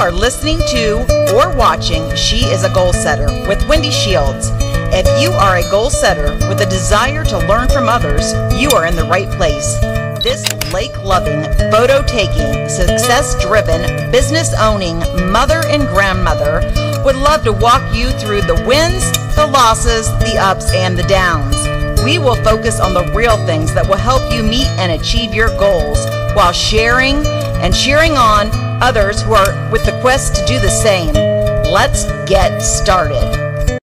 are listening to or watching She is a Goal Setter with Wendy Shields. If you are a goal setter with a desire to learn from others, you are in the right place. This lake-loving, photo-taking, success-driven, business-owning mother and grandmother would love to walk you through the wins, the losses, the ups, and the downs. We will focus on the real things that will help you meet and achieve your goals while sharing and cheering on others who are with the quest to do the same. Let's get started.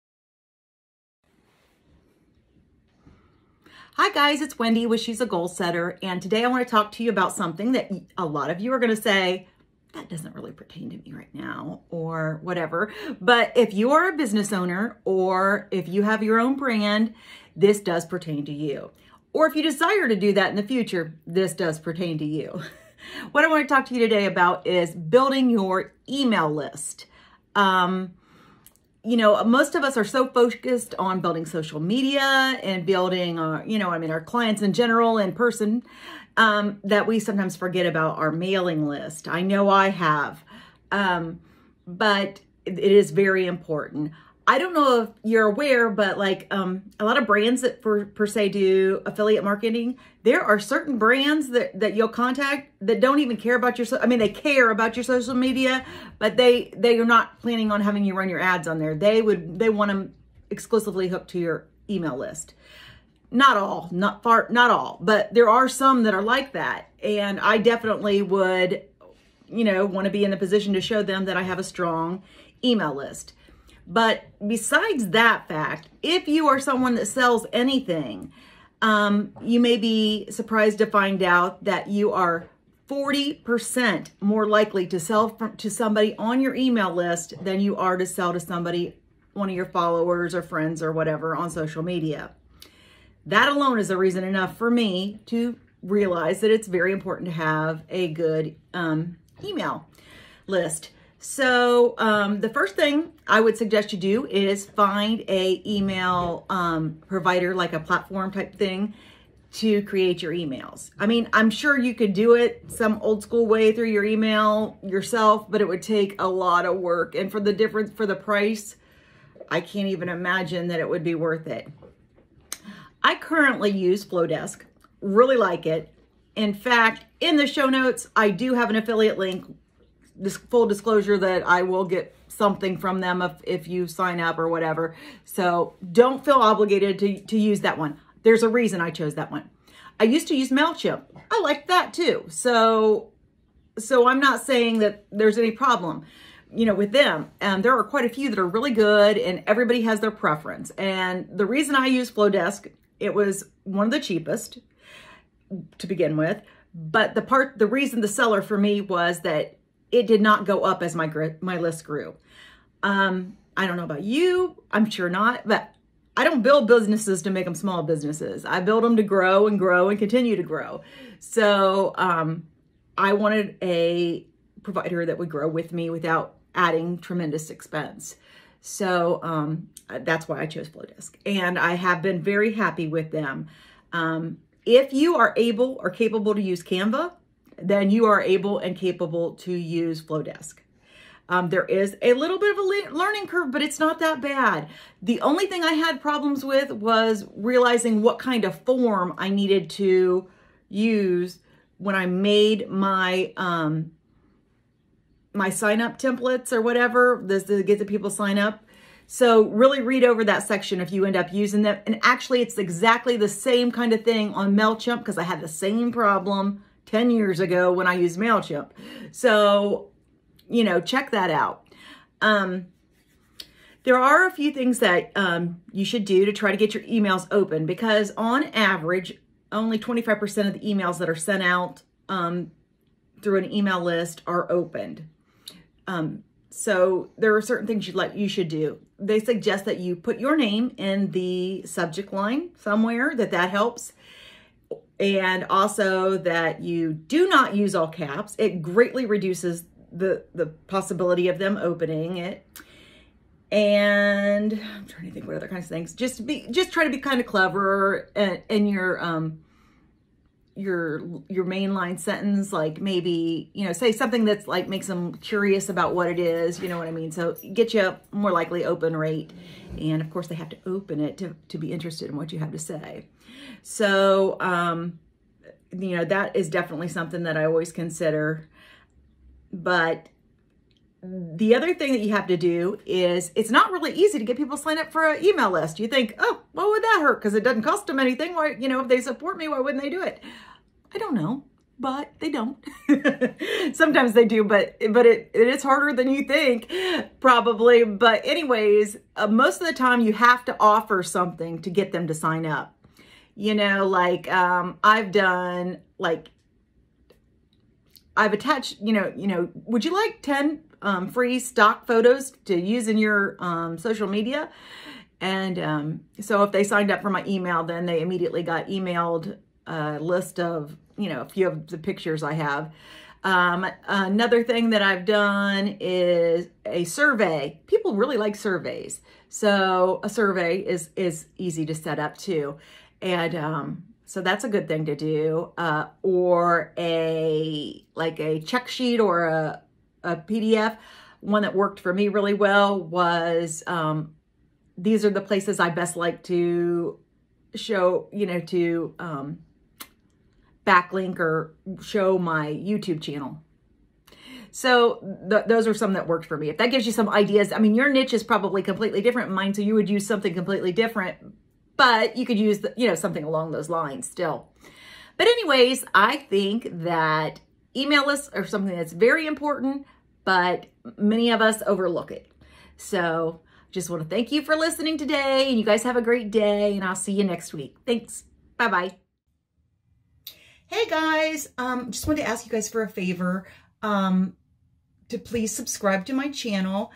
Hi guys, it's Wendy with She's a Goal Setter, and today I want to talk to you about something that a lot of you are going to say, that doesn't really pertain to me right now, or whatever. But if you are a business owner, or if you have your own brand, this does pertain to you. Or if you desire to do that in the future, this does pertain to you. What I want to talk to you today about is building your email list. You know, most of us are so focused on building social media and building, our clients in general in person, that we sometimes forget about our mailing list. I know I have, but it is very important. I don't know if you're aware, but like a lot of brands that per se do affiliate marketing, there are certain brands that you'll contact that don't even care about your, they care about your social media, but they are not planning on having you run your ads on there. They want them exclusively hooked to your email list. Not all, not all, but there are some that are like that. And I definitely would, want to be in a position to show them that I have a strong email list. But besides that fact, if you are someone that sells anything, you may be surprised to find out that you are 40% more likely to sell to somebody on your email list than you are to sell to somebody, one of your followers or friends or whatever on social media. That alone is a reason enough for me to realize that it's very important to have a good email list. So the first thing I would suggest you do is find a email provider, like a platform type thing, to create your emails. I'm sure you could do it some old school way through your email yourself, but it would take a lot of work. And for the price, I can't even imagine that it would be worth it. I currently use Flowdesk, really like it. In fact, in the show notes, I do have an affiliate link. This full disclosure that I will get something from them if you sign up or whatever. So don't feel obligated to use that one. There's a reason I chose that one. I used to use MailChimp. I like that too. So I'm not saying that there's any problem, with them. And there are quite a few that are really good, and everybody has their preference. And the reason I use Flowdesk, it was one of the cheapest to begin with. But the reason the seller for me was that it did not go up as my list grew. I don't know about you, I'm sure not, but I don't build businesses to make them small businesses. I build them to grow and grow and continue to grow. So I wanted a provider that would grow with me without adding tremendous expense. So that's why I chose Flowdesk, and I have been very happy with them. If you are able or capable to use Canva, then you are able and capable to use Flowdesk. There is a little bit of a learning curve, but it's not that bad. The only thing I had problems with was realizing what kind of form I needed to use when I made my my sign-up templates or whatever, to get the people sign up. So really read over that section if you end up using them. And actually, it's exactly the same kind of thing on MailChimp, because I had the same problem 10 years ago when I used MailChimp. So, check that out. There are a few things that you should do to try to get your emails open, because on average, only 25% of the emails that are sent out through an email list are opened. So there are certain things you should do. They suggest that you put your name in the subject line somewhere, that helps. And also that you do not use all caps. It greatly reduces the possibility of them opening it. And I'm trying to think what other kinds of things. Just try to be kind of clever in your your mainline sentence, like maybe, you know, say something that's like makes them curious about what it is, you know what I mean? So get you a more likely open rate. And of course they have to open it to be interested in what you have to say. So, you know, that is definitely something that I always consider. But the other thing that you have to do is, it's not really easy to get people to sign up for an email list. You think, oh, what would that hurt? Because it doesn't cost them anything. Why, you know, if they support me, why wouldn't they do it? I don't know, but they don't. Sometimes they do, but it is harder than you think, probably. But anyways, most of the time you have to offer something to get them to sign up. You know, like I've done, like, I've attached, you know, would you like 10 free stock photos to use in your social media? And so if they signed up for my email, then they immediately got emailed a list of, you know, a few of the pictures I have. Another thing that I've done is a survey. People really like surveys. So a survey is easy to set up too. And so that's a good thing to do. Or like a check sheet or a PDF. One that worked for me really well was, these are the places I best like to show, you know, to backlink or show my YouTube channel. So those are some that worked for me. If that gives you some ideas, I mean, your niche is probably completely different from mine, so you would use something completely different, but you could use, you know, something along those lines still. But anyways, I think that email lists are something that's very important, but many of us overlook it. So just want to thank you for listening today, and you guys have a great day, and I'll see you next week. Thanks. Bye-bye. Hey guys, just wanted to ask you guys for a favor, to please subscribe to my channel.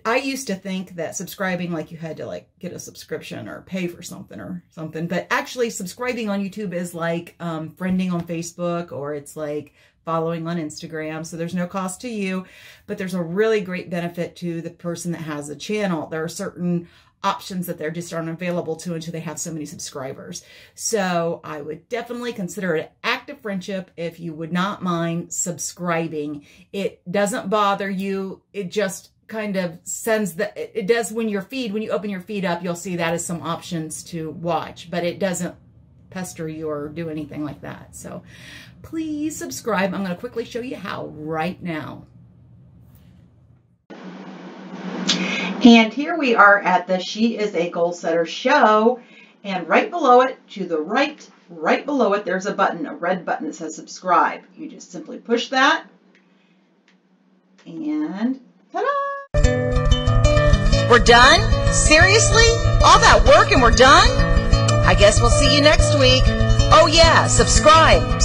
I used to think that subscribing, like you had to like get a subscription or pay for something, but actually subscribing on YouTube is like friending on Facebook, or it's like following on Instagram. So there's no cost to you, but there's a really great benefit to the person that has a channel. There are certain options that they're just aren't available to until they have so many subscribers. So I would definitely consider it an act of friendship if you would not mind subscribing. It doesn't bother you. It just kind of sends it does when you open your feed up, you'll see that as some options to watch, but it doesn't pester you or do anything like that. So please subscribe. I'm going to quickly show you how right now. And here we are at the She is a Goal Setter show, and right below it, to the right below it, there's a button, a red button that says subscribe. You just simply push that, and ta-da! We're done? Seriously? All that work and we're done? I guess we'll see you next week. Oh yeah, subscribe.